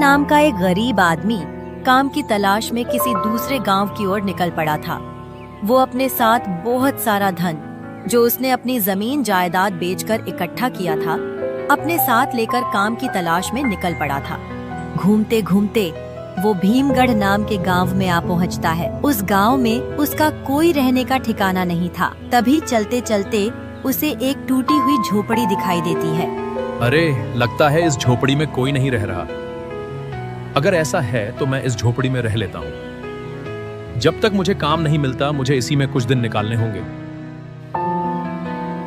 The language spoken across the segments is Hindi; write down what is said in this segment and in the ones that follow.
नाम का एक गरीब आदमी काम की तलाश में किसी दूसरे गांव की ओर निकल पड़ा था। वो अपने साथ बहुत सारा धन, जो उसने अपनी जमीन जायदाद बेचकर इकट्ठा किया था, अपने साथ लेकर काम की तलाश में निकल पड़ा था। घूमते घूमते वो भीमगढ़ नाम के गांव में आ पहुंचता है। उस गांव में उसका कोई रहने का ठिकाना नहीं था। तभी चलते चलते उसे एक टूटी हुई झोपड़ी दिखाई देती है। अरे, लगता है इस झोपड़ी में कोई नहीं रह रहा। अगर ऐसा है तो मैं इस झोपड़ी में रह लेता हूँ। जब तक मुझे काम नहीं मिलता, मुझे इसी में कुछ दिन निकालने होंगे।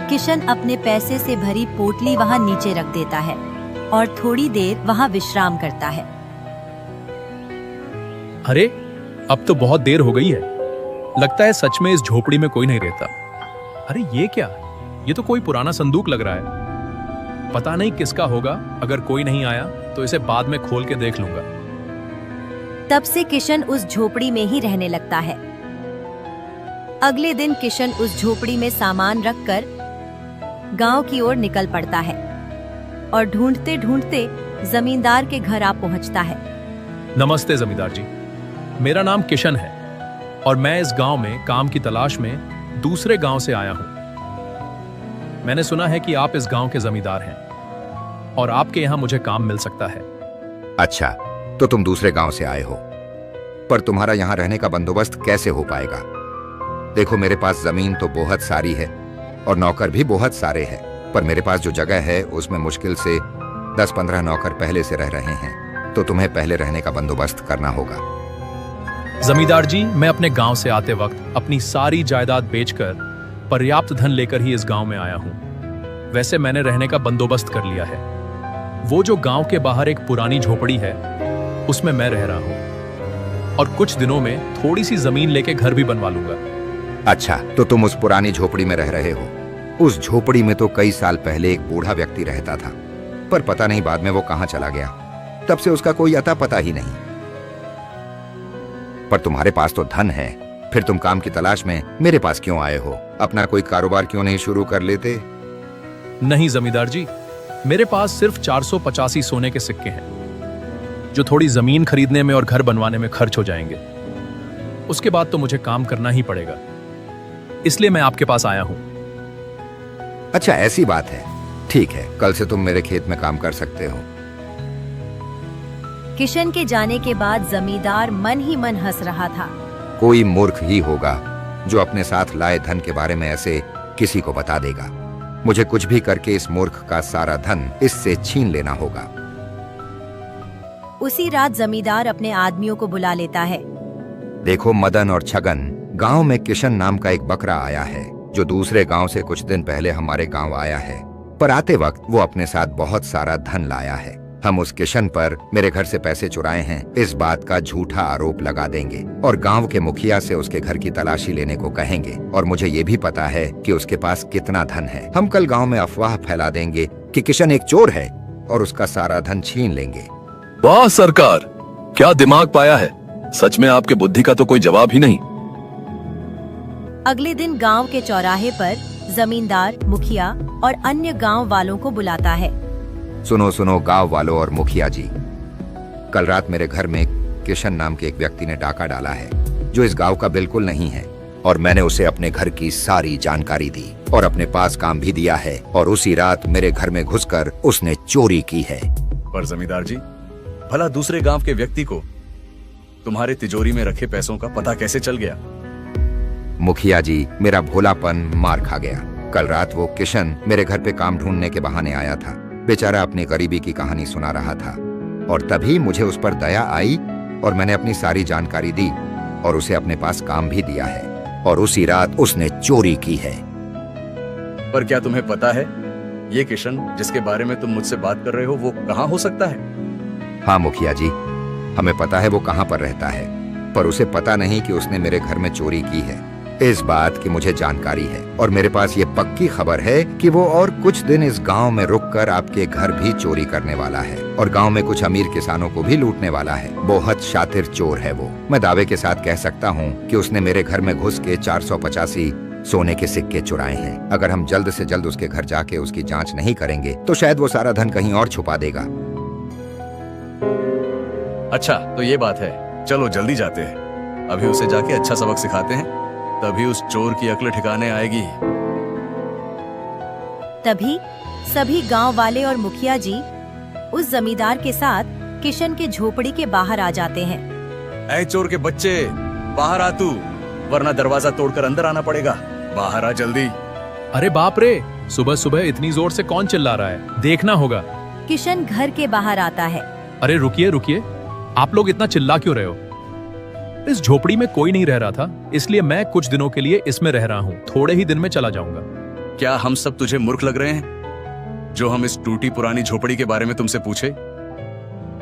किशन अपने पैसे से भरी पोटली वहाँ नीचे रख देता है और थोड़ी देर वहाँ विश्राम करता है। अरे, अब तो बहुत देर हो गई है। लगता है सच में इस झोपड़ी में कोई नहीं रहता। अरे ये क्या? ये तो कोई पुराना संदूक लग रहा है। पता नहीं किसका होगा। अगर कोई नहीं आया तो इसे बाद में खोल के देख लूंगा। तब से किशन उस झोपड़ी में ही रहने लगता है। अगले दिन किशन उस झोपड़ी में सामान रखकर गांव की ओर निकल पड़ता है और ढूंढते ढूंढते जमींदार के घर आ पहुंचता है। नमस्ते जमींदार जी, मेरा नाम किशन है और मैं इस गांव में काम की तलाश में दूसरे गांव से आया हूं। मैंने सुना है कि आप इस गांव के जमींदार हैं और आपके यहाँ मुझे काम मिल सकता है। अच्छा, तो तुम दूसरे गांव से आए हो, पर तुम्हारा यहाँ रहने का बंदोबस्त कैसे हो पाएगा? देखो, मेरे पास जमीन तो बहुत सारी है और नौकर भी बहुत सारे हैं, पर मेरे पास जो जगह है उसमें मुश्किल से 10-15 नौकर पहले से रह रहे हैं, तो तुम्हें पहले रहने का बंदोबस्त करना होगा। जमींदार जी, मैं अपने गांव से आते वक्त अपनी सारी जायदाद बेचकर पर्याप्त धन लेकर ही इस गांव में आया हूं। वैसे मैंने रहने का बंदोबस्त कर लिया है। वो जो गांव के बाहर एक पुरानी झोपड़ी है, उसमें मैं रह रहा हूं और कुछ दिनों में थोड़ी सी जमीन लेके घर भी बनवा लूंगा। अच्छा, तो तुम उस पुरानी झोपड़ी में रह रहे हो। उस झोपड़ी में तो कई साल पहले एक बूढ़ा व्यक्ति रहता था, पर पता नहीं बाद में वो कहां चला गया। तब से उसका कोई अता पता ही नहीं। पर तुम्हारे पास तो धन है, फिर तुम काम की तलाश में मेरे पास क्यों आए हो? अपना कोई कारोबार क्यों नहीं शुरू कर लेते? नहीं जमींदार जी, मेरे पास सिर्फ 485 सोने के सिक्के हैं, जो थोड़ी जमीन खरीदने में और घर बनवाने में खर्च हो जाएंगे। उसके बाद तो मुझे काम करना ही पड़ेगा, इसलिए मैं आपके पास आया हूं। अच्छा, ऐसी बात है। ठीक है, कल से तुम मेरे खेत में काम कर सकते हो। किशन के जाने के बाद जमींदार मन ही मन हंस रहा था। कोई मूर्ख ही होगा जो अपने साथ लाए धन के बारे में ऐसे किसी को बता देगा। मुझे कुछ भी करके इस मूर्ख का सारा धन इससे छीन लेना होगा। उसी रात जमींदार अपने आदमियों को बुला लेता है। देखो मदन और छगन, गांव में किशन नाम का एक बकरा आया है, जो दूसरे गांव से कुछ दिन पहले हमारे गांव आया है। पर आते वक्त वो अपने साथ बहुत सारा धन लाया है। हम उस किशन पर मेरे घर से पैसे चुराए हैं, इस बात का झूठा आरोप लगा देंगे और गांव के मुखिया से उसके घर की तलाशी लेने को कहेंगे। और मुझे ये भी पता है कि उसके पास कितना धन है। हम कल गांव में अफवाह फैला देंगे कि किशन एक चोर है और उसका सारा धन छीन लेंगे। वाह सरकार, क्या दिमाग पाया है। सच में आपके बुद्धि का तो कोई जवाब ही नहीं। अगले दिन गांव के चौराहे पर जमींदार, मुखिया और अन्य गांव वालों को बुलाता है। सुनो सुनो गांव वालों और मुखिया जी, कल रात मेरे घर में किशन नाम के एक व्यक्ति ने डाका डाला है, जो इस गांव का बिल्कुल नहीं है। और मैंने उसे अपने घर की सारी जानकारी दी और अपने पास काम भी दिया है। और उसी रात मेरे घर में घुसकर उसने चोरी की है। पर जमींदार जी, भला दूसरे गांव के व्यक्ति को तुम्हारे तिजोरी में रखे पैसों का पता कैसे चल गया? मुखिया जी, मेरा भोलापन मार खा गया। कल रात वो किशन मेरे घर पे काम ढूंढने के बहाने आया था। बेचारा अपनी गरीबी की कहानी सुना रहा था और तभी मुझे उस पर दया आई और मैंने अपनी सारी जानकारी दी और उसे अपने पास काम भी दिया है। और उसी रात उसने चोरी की है। पर क्या तुम्हें पता है, ये किशन जिसके बारे में तुम मुझसे बात कर रहे हो, वो कहाँ हो सकता है? हाँ मुखिया जी, हमें पता है वो कहाँ पर रहता है, पर उसे पता नहीं कि उसने मेरे घर में चोरी की है। इस बात की मुझे जानकारी है और मेरे पास ये पक्की खबर है कि वो और कुछ दिन इस गांव में रुककर आपके घर भी चोरी करने वाला है और गांव में कुछ अमीर किसानों को भी लूटने वाला है। बहुत शातिर चोर है वो। मैं दावे के साथ कह सकता हूँ कि उसने मेरे घर में घुस के 485 सोने के सिक्के चुराए हैं। अगर हम जल्द से जल्द उसके घर जाके उसकी जांच नहीं करेंगे तो शायद वो सारा धन कहीं और छुपा देगा। अच्छा तो ये बात है, चलो जल्दी जाते हैं। अभी उसे जाके अच्छा सबक सिखाते हैं, तभी उस चोर की अक्ल ठिकाने आएगी। तभी सभी गांव वाले और मुखिया जी उस जमींदार के साथ किशन के झोपड़ी के बाहर आ जाते हैं। ऐ चोर के बच्चे, बाहर आ तू, वरना दरवाजा तोड़कर अंदर आना पड़ेगा। बाहर आ जल्दी। अरे बाप रे, सुबह सुबह इतनी जोर से कौन चिल्ला रहा है? देखना होगा। किशन घर के बाहर आता है। अरे रुकिए रुकिए, आप लोग इतना चिल्ला क्यों रहे हो? इस झोपड़ी में कोई नहीं रह रहा था, इसलिए मैं कुछ दिनों के लिए इसमें रह रहा हूँ। थोड़े ही दिन में चला जाऊंगा। क्या हम सब तुझे मूर्ख लग रहे हैं जो हम इस टूटी पुरानी झोपड़ी के बारे में तुमसे पूछे?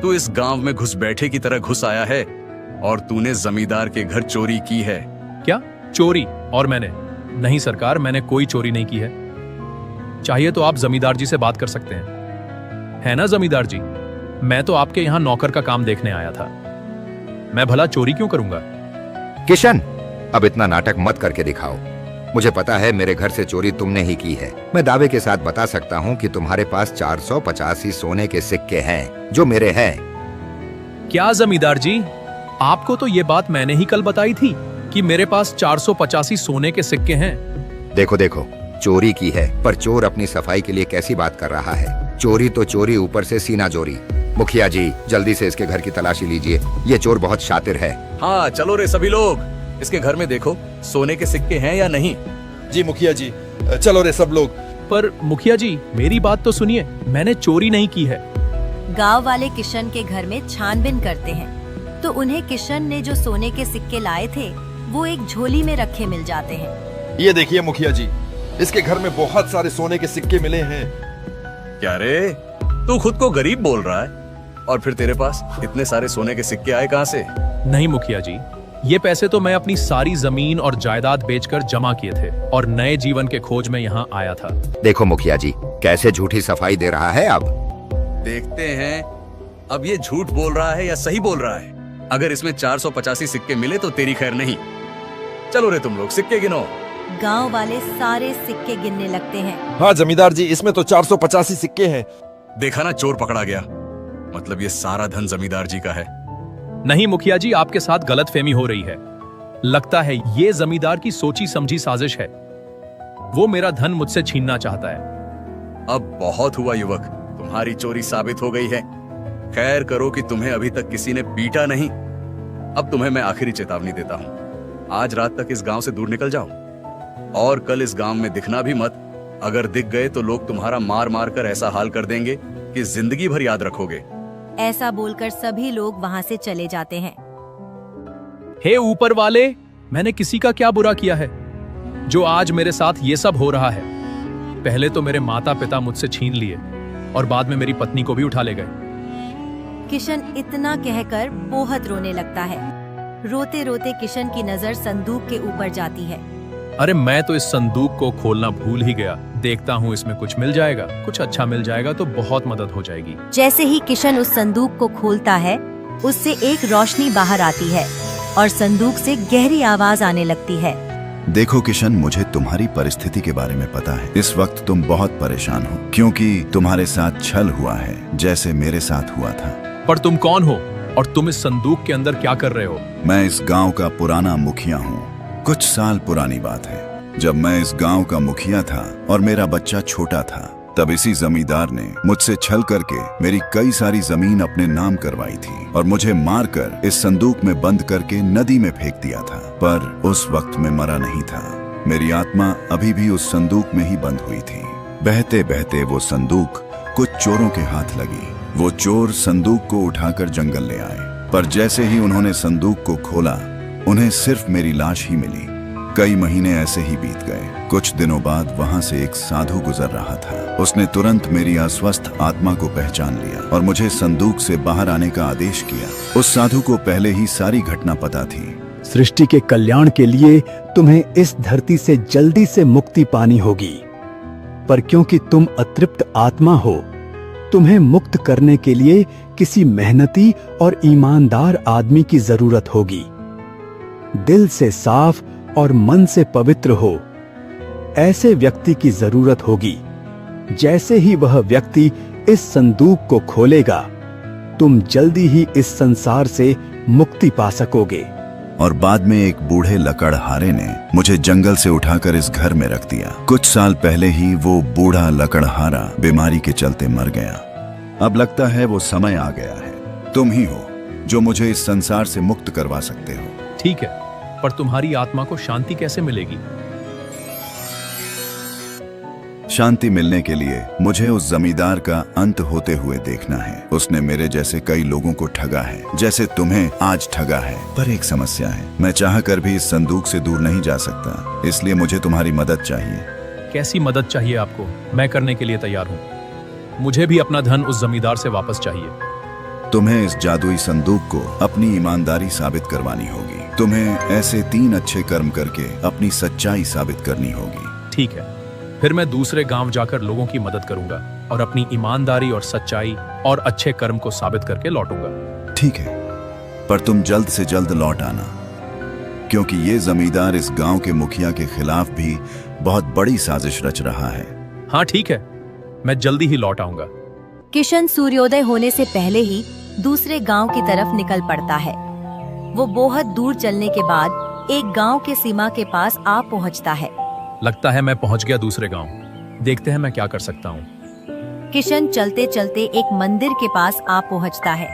तू इस गांव में घुसपैठे की तरह घुस आया है और तूने जमींदार के घर चोरी की है। क्या चोरी? और मैंने? नहीं सरकार, मैंने कोई चोरी नहीं की है। चाहिए तो आप जमींदार जी से बात कर सकते हैं। है ना जमींदार जी, मैं तो आपके यहाँ नौकर का काम देखने आया था। मैं भला चोरी क्यों करूंगा? किशन, अब इतना नाटक मत करके दिखाओ। मुझे पता है मेरे घर से चोरी तुमने ही की है। मैं दावे के साथ बता सकता हूँ कि तुम्हारे पास 485 सोने के सिक्के हैं जो मेरे हैं। क्या जमींदार जी, आपको तो ये बात मैंने ही कल बताई थी कि मेरे पास 485 सोने के सिक्के हैं। देखो देखो, चोरी की है, पर चोर अपनी सफाई के लिए कैसी बात कर रहा है। चोरी तो चोरी, ऊपर से सीना चोरी। मुखिया जी, जल्दी से इसके घर की तलाशी लीजिए। ये चोर बहुत शातिर है। हाँ चलो रे सभी लोग, इसके घर में देखो सोने के सिक्के हैं या नहीं। जी मुखिया जी, चलो रे सब लोग। पर मुखिया जी, मेरी बात तो सुनिए, मैंने चोरी नहीं की है। गांव वाले किशन के घर में छानबीन करते हैं तो उन्हें किशन ने जो सोने के सिक्के लाए थे वो एक झोली में रखे मिल जाते हैं। ये देखिए मुखिया जी, इसके घर में बहुत सारे सोने के सिक्के मिले हैं। क्या रे, तू खुद को गरीब बोल रहा है और फिर तेरे पास इतने सारे सोने के सिक्के आए कहाँ से? नहीं मुखिया जी, ये पैसे तो मैं अपनी सारी जमीन और जायदाद बेचकर जमा किए थे और नए जीवन के खोज में यहाँ आया था। देखो मुखिया जी, कैसे झूठी सफाई दे रहा है। अब देखते हैं अब ये झूठ बोल रहा है या सही बोल रहा है। अगर इसमें 485 सिक्के मिले तो तेरी खैर नहीं। चलो रे तुम लोग सिक्के गिनो। गांव वाले सारे सिक्के गिनने लगते हैं। हाँ जमींदार जी, इसमें तो 485 सिक्के हैं। देखा ना, चोर पकड़ा गया। मतलब ये सारा धन जमींदार जी का है। नहीं मुखिया जी, आपके साथ गलतफहमी हो रही है। लगता है ये जमींदार की सोची समझी साजिश है। वो मेरा धन मुझसे छीनना चाहता है। अब बहुत हुआ युवक, तुम्हारी चोरी साबित हो गई है। खैर करो कि तुम्हें अभी तक किसी ने पीटा नहीं। अब तुम्हें मैं आखिरी चेतावनी देता हूँ, आज रात तक इस गांव से दूर निकल जाओ और कल इस गांव में दिखना भी मत। अगर दिख गए तो लोग तुम्हारा मार मार कर ऐसा हाल कर देंगे कि जिंदगी भर याद रखोगे। ऐसा बोलकर सभी लोग वहाँ से चले जाते हैं। हे ऊपर वाले, मैंने किसी का क्या बुरा किया है जो आज मेरे साथ ये सब हो रहा है? पहले तो मेरे माता पिता मुझसे छीन लिए और बाद में मेरी पत्नी को भी उठा ले गए। किशन इतना कहकर बहुत रोने लगता है। रोते रोते किशन की नजर संदूक के ऊपर जाती है। अरे मैं तो इस संदूक को खोलना भूल ही गया। देखता हूँ इसमें कुछ मिल जाएगा, कुछ अच्छा मिल जाएगा तो बहुत मदद हो जाएगी। जैसे ही किशन उस संदूक को खोलता है, उससे एक रोशनी बाहर आती है और संदूक से गहरी आवाज आने लगती है। देखो किशन, मुझे तुम्हारी परिस्थिति के बारे में पता है। इस वक्त तुम बहुत परेशान हो क्योंकि तुम्हारे साथ छल हुआ है, जैसे मेरे साथ हुआ था। पर तुम कौन हो और तुम इस संदूक के अंदर क्या कर रहे हो? मैं इस गांव का पुराना मुखिया हूँ। कुछ साल पुरानी बात है, जब मैं इस गांव का मुखिया था और मेरा बच्चा छोटा था, तब इसी जमींदार ने मुझसे छल करके मेरी कई सारी जमीन अपने नाम करवाई थी और मुझे मारकर इस संदूक में बंद करके नदी में फेंक दिया था। पर उस वक्त मैं मरा नहीं था। मेरी आत्मा अभी भी उस संदूक में ही बंद हुई थी। बहते बहते वो संदूक कुछ चोरों के हाथ लगी। वो चोर संदूक को उठाकर जंगल ले आए, पर जैसे ही उन्होंने संदूक को खोला, उन्हें सिर्फ मेरी लाश ही मिली। कई महीने ऐसे ही बीत गए। कुछ दिनों बाद वहां से एक साधु गुजर रहा था। उसने तुरंत मेरी अस्वस्थ आत्मा को पहचान लिया और मुझे संदूक से बाहर आने का आदेश किया। उस साधु को पहले ही सारी घटना पता थी। सृष्टि के कल्याण के लिए तुम्हें इस धरती से जल्दी से मुक्ति पानी होगी, पर क्योंकि तुम अतृप्त आत्मा हो, तुम्हें मुक्त करने के लिए किसी मेहनती और ईमानदार आदमी की जरूरत होगी। दिल से साफ और मन से पवित्र हो, ऐसे व्यक्ति की जरूरत होगी। जैसे ही वह व्यक्ति इस संदूक को खोलेगा, तुम जल्दी ही इस संसार से मुक्ति पा सकोगे। और बाद में एक बूढ़े लकड़हारे ने मुझे जंगल से उठाकर इस घर में रख दिया। कुछ साल पहले ही वो बूढ़ा लकड़हारा बीमारी के चलते मर गया। अब लगता है वो समय आ गया है। तुम ही हो जो मुझे इस संसार से मुक्त करवा सकते हो। ठीक है, पर तुम्हारी आत्मा को शांति कैसे मिलेगी? शांति मिलने के लिए मुझे उस जमींदार का अंत होते हुए देखना है। उसने मेरे जैसे कई लोगों को ठगा है, जैसे तुम्हें आज ठगा है। पर एक समस्या है, मैं चाहकर भी इस संदूक से दूर नहीं जा सकता, इसलिए मुझे तुम्हारी मदद चाहिए। कैसी मदद चाहिए आपको? मैं करने के लिए तैयार हूँ। मुझे भी अपना धन उस जमींदार से वापस चाहिए। तुम्हें इस जादुई संदूक को अपनी ईमानदारी साबित करवानी होगी। तुम्हें ऐसे 3 अच्छे कर्म करके अपनी सच्चाई साबित करनी होगी। ठीक है, फिर मैं दूसरे गांव जाकर लोगों की मदद करूंगा और अपनी ईमानदारी और सच्चाई और अच्छे कर्म को साबित करके लौटूंगा। ठीक है, पर तुम जल्द से जल्द लौट आना, क्योंकि ये जमींदार इस गांव के मुखिया के खिलाफ भी बहुत बड़ी साजिश रच रहा है। हाँ ठीक है, मैं जल्दी ही लौट आऊंगा। किशन सूर्योदय होने से पहले ही दूसरे गांव की तरफ निकल पड़ता है। वो बहुत दूर चलने के बाद एक गांव के सीमा के पास आ पहुंचता है। लगता है मैं पहुंच गया दूसरे गांव। देखते हैं मैं क्या कर सकता हूँ। किशन चलते चलते एक मंदिर के पास आ पहुंचता है।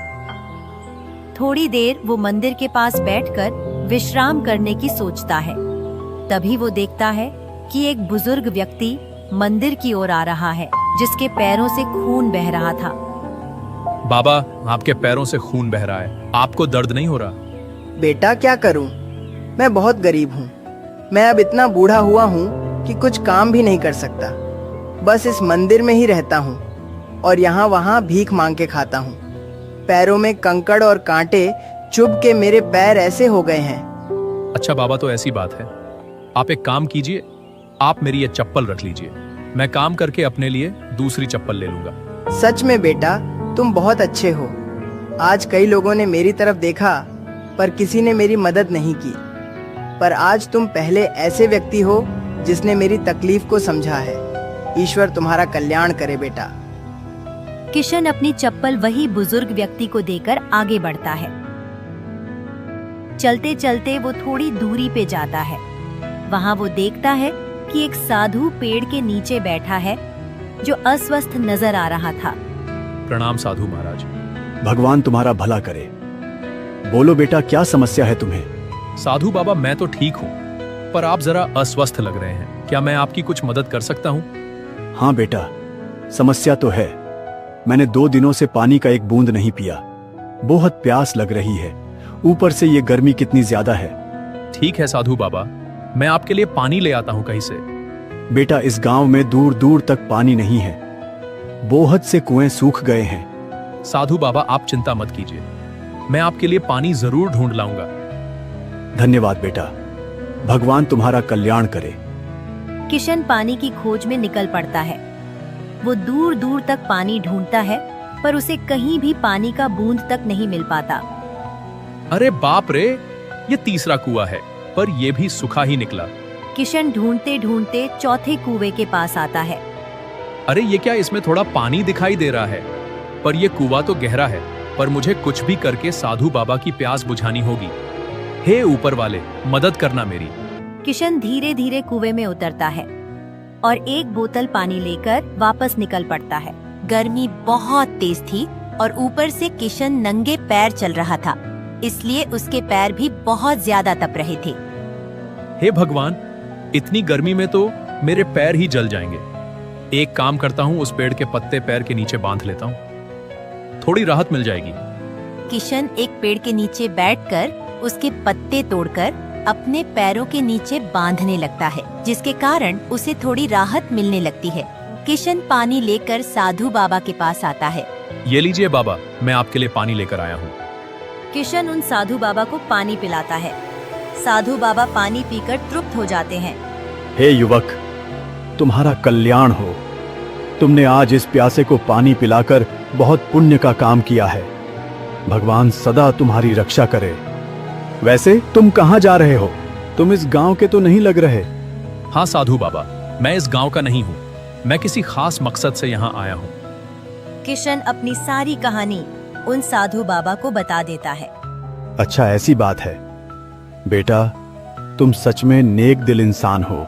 थोड़ी देर वो मंदिर के पास बैठकर विश्राम करने की सोचता है। तभी वो देखता है कि एक बुजुर्ग व्यक्ति मंदिर की ओर आ रहा है, जिसके पैरों से खून बह रहा था। बाबा, आपके पैरों से खून बह रहा है, आपको दर्द नहीं हो रहा? बेटा क्या करूं? मैं बहुत गरीब हूं। मैं अब इतना बूढ़ा हुआ हूं कि कुछ काम भी नहीं कर सकता। बस इस मंदिर में ही रहता हूं और यहाँ वहाँ भीख मांग के खाता हूं। पैरों में कंकड़ और कांटे चुभ के मेरे पैर ऐसे हो गए हैं। अच्छा बाबा, तो ऐसी बात है। आप एक काम कीजिए, आप मेरी ये चप्पल रख लीजिए। मैं काम करके अपने लिए दूसरी चप्पल ले लूंगा। सच में बेटा, तुम बहुत अच्छे हो। आज कई लोगों ने मेरी तरफ देखा पर किसी ने मेरी मदद नहीं की, पर आज तुम पहले ऐसे व्यक्ति हो जिसने मेरी तकलीफ को समझा है। ईश्वर तुम्हारा कल्याण करे बेटा। किशन अपनी चप्पल वही बुजुर्ग व्यक्ति को देकर आगे बढ़ता है। चलते चलते वो थोड़ी दूरी पे जाता है। वहाँ वो देखता है कि एक साधु पेड़ के नीचे बैठा है, जो अस्वस्थ नजर आ रहा था। प्रणाम साधु महाराज। भगवान तुम्हारा भला करे। बोलो बेटा, क्या समस्या है तुम्हें? साधु बाबा, मैं तो ठीक हूँ, पर आप जरा अस्वस्थ लग रहे हैं। क्या मैं आपकी कुछ मदद कर सकता हूँ? हाँ बेटा, समस्या तो है। मैंने 2 दिनों से पानी का एक बूंद नहीं पिया। बहुत प्यास लग रही है, ऊपर से ये गर्मी कितनी ज्यादा है। ठीक है साधु बाबा, मैं आपके लिए पानी ले आता हूँ कहीं से। बेटा, इस गांव में दूर दूर तक पानी नहीं है। बहुत से कुएं सूख गए हैं। साधु बाबा, आप चिंता मत कीजिए, मैं आपके लिए पानी जरूर ढूंढ लाऊंगा। धन्यवाद बेटा, भगवान तुम्हारा कल्याण करे। किशन पानी की खोज में निकल पड़ता है। वो दूर दूर तक पानी ढूंढता है, पर उसे कहीं भी पानी का बूंद तक नहीं मिल पाता। अरे बाप रे, ये तीसरा कुआं है, पर ये भी सूखा ही निकला। किशन ढूंढते ढूंढते चौथे कुएं के पास आता है। अरे ये क्या, इसमें थोड़ा पानी दिखाई दे रहा है, पर ये कुआं तो गहरा है। पर मुझे कुछ भी करके साधु बाबा की प्यास बुझानी होगी। हे ऊपर वाले, मदद करना मेरी। किशन धीरे धीरे कुएं में उतरता है और एक बोतल पानी लेकर वापस निकल पड़ता है। गर्मी बहुत तेज थी और ऊपर से किशन नंगे पैर चल रहा था, इसलिए उसके पैर भी बहुत ज्यादा तप रहे थे। हे भगवान, इतनी गर्मी में तो मेरे पैर ही जल जाएंगे। एक काम करता हूँ, उस पेड़ के पत्ते पैर के नीचे बांध लेता हूँ, थोड़ी राहत मिल जाएगी। किशन एक पेड़ के नीचे बैठकर उसके पत्ते तोड़कर अपने पैरों के नीचे बांधने लगता है, जिसके कारण उसे थोड़ी राहत मिलने लगती है। किशन पानी लेकर साधु बाबा के पास आता है। ये लीजिए बाबा, मैं आपके लिए पानी लेकर आया हूँ। किशन उन साधु बाबा को पानी पिलाता है। साधु बाबा पानी पीकर तृप्त हो जाते हैं। हे युवक, तुम्हारा कल्याण हो। तुमने आज इस प्यासे को पानी पिलाकर बहुत पुण्य का काम किया है। भगवान सदा तुम्हारी रक्षा करे। वैसे तुम कहाँ जा रहे हो? तुम इस गांव के तो नहीं लग रहे। हाँ साधु बाबा, मैं इस गांव का नहीं हूँ। मैं किसी खास मकसद से यहाँ आया हूँ। किशन अपनी सारी कहानी उन साधु बाबा को बता देता है। अच्छा, ऐसी बात है। बेटा, तुम सच में नेक दिल इंसान हो।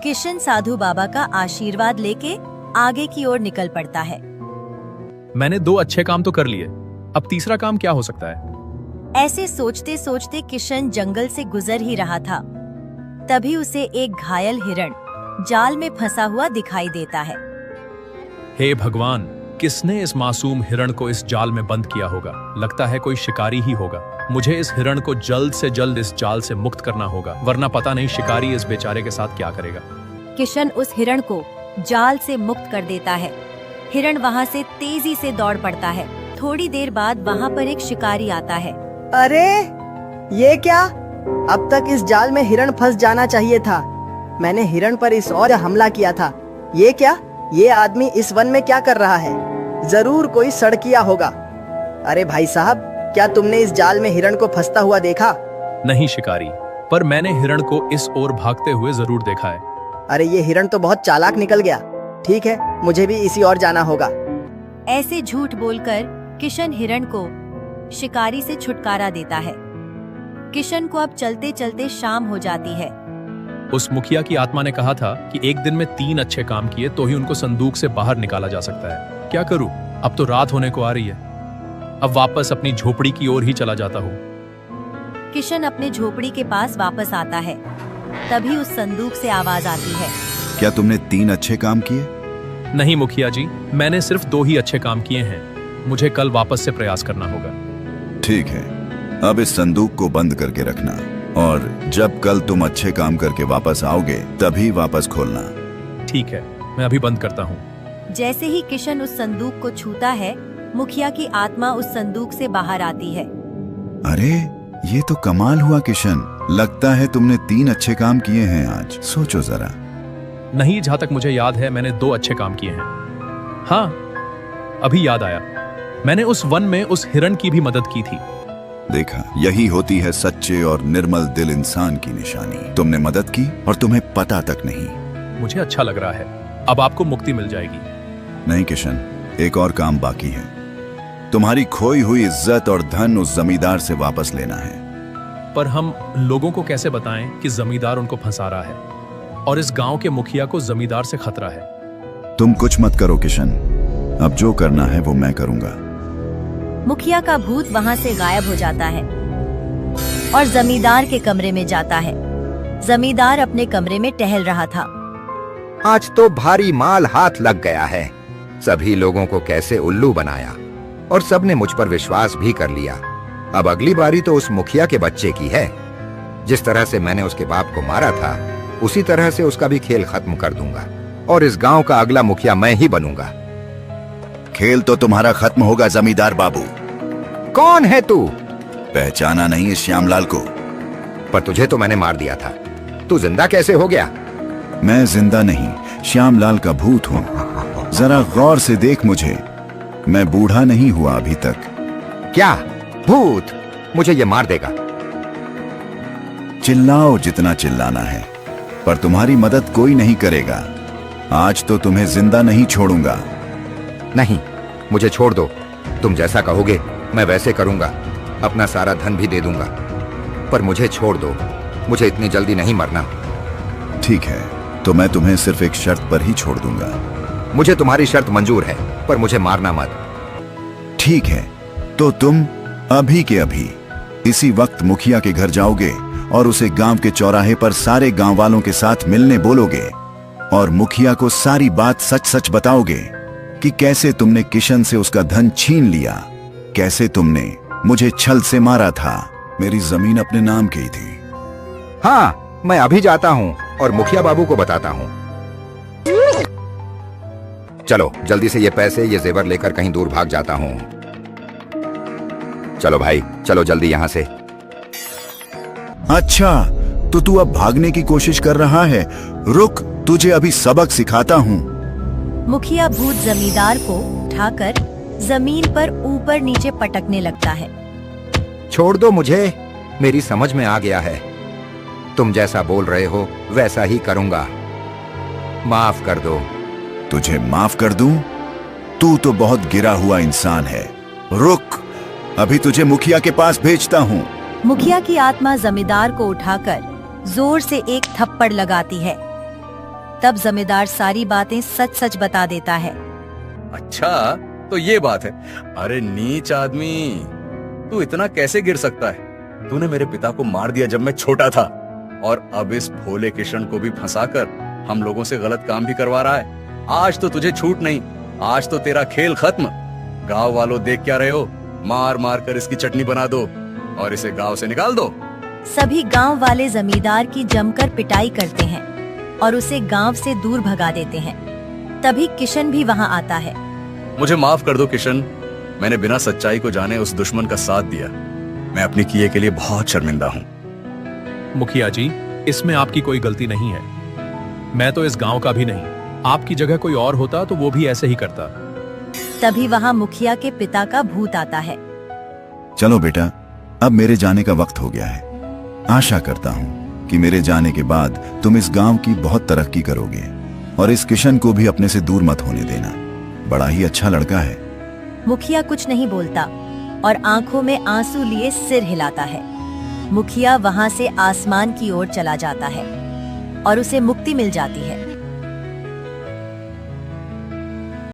किशन साधु बाबा का आशीर्वाद लेके आगे की ओर निकल पड़ता है। मैंने 2 अच्छे काम तो कर लिए, अब तीसरा काम क्या हो सकता है? ऐसे सोचते सोचते किशन जंगल से गुजर ही रहा था, तभी उसे एक घायल हिरण जाल में फंसा हुआ दिखाई देता है। हे भगवान, किसने इस मासूम हिरण को इस जाल में बंद किया होगा? लगता है कोई शिकारी ही होगा। मुझे इस हिरण को जल्द से जल्द इस जाल से मुक्त करना होगा, वरना पता नहीं शिकारी इस बेचारे के साथ क्या करेगा। किशन उस हिरण को जाल से मुक्त कर देता है। हिरण वहाँ से तेजी से दौड़ पड़ता है। थोड़ी देर बाद वहाँ पर एक शिकारी आता है। अरे ये क्या? अब तक इस जाल में हिरण फंस जाना चाहिए था। मैंने हिरण पर इस और हमला किया था। ये क्या? ये आदमी इस वन में क्या कर रहा है? जरूर कोई सड़किया होगा। अरे भाई साहब, क्या तुमने इस जाल में हिरण को फंसता हुआ देखा? नहीं शिकारी, पर मैंने हिरण को इस ओर भागते हुए जरूर देखा है। अरे ये हिरण तो बहुत चालाक निकल गया। ठीक है, मुझे भी इसी ओर जाना होगा। ऐसे झूठ बोलकर किशन हिरण को शिकारी से छुटकारा देता है। किशन को अब चलते चलते शाम हो जाती है। उस मुखिया की आत्मा ने कहा था कि एक दिन में 3 अच्छे काम किए तो ही उनको संदूक से बाहर निकाला जा सकता है। क्या करूं? अब तो रात होने को आ रही है। अब वापस अपनी झोपड़ी की ओर ही चला जाता हूँ। किशन अपने झोपड़ी के पास वापस आता है, तभी उस संदूक से आवाज आती है। क्या तुमने 3 अच्छे काम किए? नहीं मुखिया जी, मैंने सिर्फ 2 ही अच्छे काम किए हैं। मुझे कल वापस से प्रयास करना होगा। ठीक है, अब इस संदूक को बंद करके रखना, और जब कल तुम अच्छे काम करके वापस आओगे तभी वापस खोलना। ठीक है, मैं अभी बंद करता हूँ। जैसे ही किशन उस संदूक को छूता है, मुखिया की आत्मा उस संदूक से बाहर आती है। अरे ये तो कमाल हुआ किशन, लगता है तुमने 3 अच्छे काम किए हैं आज। सोचो जरा। नहीं, जहाँ तक मुझे याद है मैंने 2 अच्छे काम किए हैं। हाँ, अभी याद आया, मैंने उस वन में उस हिरण की भी मदद की थी। देखा, यही होती है सच्चे और निर्मल दिल इंसान की निशानी। तुमने मदद की और तुम्हें पता तक नहीं। मुझे अच्छा लग रहा है, अब आपको मुक्ति मिल जाएगी। नहीं किशन, एक और काम बाकी है। तुम्हारी खोई हुई इज्जत और धन उस जमींदार से वापस लेना है। पर हम लोगों को कैसे बताएं कि जमींदार उनको फंसा रहा है और इस गांव के मुखिया को जमींदार से खतरा है? तुम कुछ मत करो किशन, अब जो करना है वो मैं करूंगा। मुखिया का भूत वहाँ से गायब हो जाता है और जमींदार के कमरे में जाता है। जमींदार अपने कमरे में टहल रहा था। आज तो भारी माल हाथ लग गया है। सभी लोगों को कैसे उल्लू बनाया और सबने मुझ पर विश्वास भी कर लिया। अब अगली बारी तो उस मुखिया के बच्चे की है। जिस तरह से मैंने उसके बाप को मारा था, उसी तरह से उसका भी खेल खत्म कर दूंगा और इस गांव का अगला मुखिया मैं ही बनूंगा। खेल तो तुम्हारा खत्म होगा जमींदार बाबू। कौन है तू? पहचाना नहीं है श्यामलाल को? पर तुझे तो मैंने मार दिया था, तू जिंदा कैसे हो गया? मैं जिंदा नहीं, श्यामलाल का भूत हूँ। जरा गौर से देख मुझे, मैं बूढ़ा नहीं हुआ अभी तक। क्या भूत? मुझे ये मार देगा। चिल्लाओ जितना चिल्लाना है, पर तुम्हारी मदद कोई नहीं करेगा। आज तो तुम्हें जिंदा नहीं छोड़ूंगा। नहीं, मुझे छोड़ दो। तुम जैसा कहोगे मैं वैसे करूंगा, अपना सारा धन भी दे दूंगा। पर मुझे छोड़ दो, मुझे इतनी जल्दी नहीं मरना। ठीक है, तो मैं तुम्हें सिर्फ एक शर्त पर ही छोड़ दूंगा। मुझे तुम्हारी शर्त मंजूर है, पर मुझे मारना मत। ठीक है, तो तुम अभी के अभी इसी वक्त मुखिया के घर जाओगे और उसे गांव के चौराहे पर सारे गांव वालों के साथ मिलने बोलोगे और मुखिया को सारी बात सच सच बताओगे कि कैसे तुमने किशन से उसका धन छीन लिया, कैसे तुमने मुझे छल से मारा था। मेरी जमीन अपने नाम की थी। हाँ, मैं अभी जाता हूँ और मुखिया बाबू को बताता हूँ। चलो जल्दी से ये पैसे, ये जेवर लेकर कहीं दूर भाग जाता हूँ। चलो भाई, चलो जल्दी यहाँ से। अच्छा, तो तू अब भागने की कोशिश कर रहा है? रुक, तुझे अभी सबक सिखाता हूँ। मुखिया भूत जमींदार को उठाकर जमीन पर ऊपर नीचे पटकने लगता है। छोड़ दो मुझे, मेरी समझ में आ गया है। तुम जैसा बोल रहे हो वैसा ही करूंगा। माफ कर दो। तुझे माफ कर दूं? तू तो बहुत गिरा हुआ इंसान है। रुक, अभी तुझे मुखिया के पास भेजता हूँ। मुखिया की आत्मा जमींदार को उठाकर जोर से एक थप्पड़ लगाती है। तब जमींदार सारी बातें सच सच बता देता है। अच्छा तो ये बात है। अरे नीच आदमी, तू इतना कैसे गिर सकता है? तूने मेरे पिता को मार दिया जब मैं छोटा था, और अब इस भोले किशन को भी फंसाकर हम लोगों से गलत काम भी करवा रहा है। आज तो तुझे छूट नहीं, आज तो तेरा खेल खत्म। गांव वालों देख क्या रहे हो? मार मार कर इसकी चटनी बना दो और इसे गांव से निकाल दो। सभी गांव वाले जमींदार की जमकर पिटाई करते हैं और उसे गांव से दूर भगा देते हैं। तभी किशन भी वहां आता है। मुझे माफ कर दो किशन, मैंने बिना सच्चाई को जाने उस दुश्मन का साथ दिया। मैं अपनी किए के लिए बहुत शर्मिंदा हूँ। मुखिया जी, इसमें आपकी कोई गलती नहीं है। मैं तो इस गांव का भी नहीं, आपकी जगह कोई और होता तो वो भी ऐसे ही करता। तभी वहां मुखिया के पिता का भूत आता है। चलो बेटा, अब मेरे जाने का वक्त हो गया है। आशा करता हूँ कि मेरे जाने के बाद तुम इस गांव की बहुत तरक्की करोगे और इस किशन को भी अपने से दूर मत होने देना। बड़ा ही अच्छा लड़का है। मुखिया कुछ नहीं बोलता और आंखों में आंसू लिए सिर हिलाता है। मुखिया वहां से आसमान की ओर चला जाता है और उसे मुक्ति मिल जाती है।